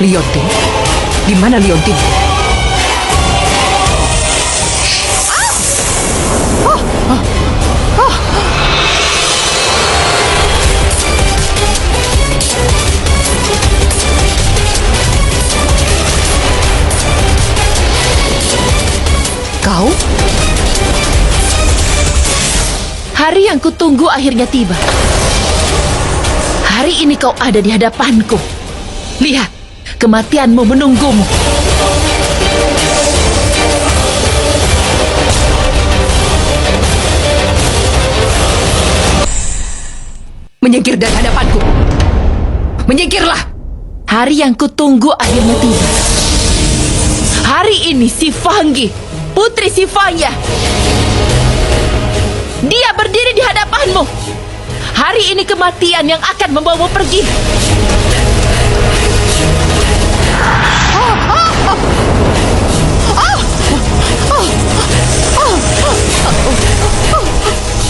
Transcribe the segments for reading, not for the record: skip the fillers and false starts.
Liontin? Di mana Liontin? Kau? Hari yang kutunggu akhirnya tiba. Hari ini kau ada di hadapanku. Lihat, kematianmu menunggumu. Menyingkir dari hadapanku. Menyingkirlah. Hari yang kutunggu akhirnya tiba. Hari ini si Fanggi, putri Sifanya, dia berdiri di hadapanmu. Hari ini kematian yang akan membawamu pergi.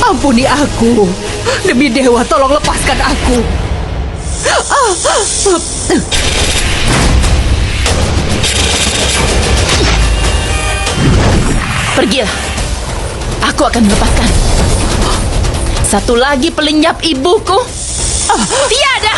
Ampuni aku. Demi dewa, tolong lepaskan aku. Pergilah. Aku akan melepaskan. Satu lagi pelenyap ibuku. Tiada.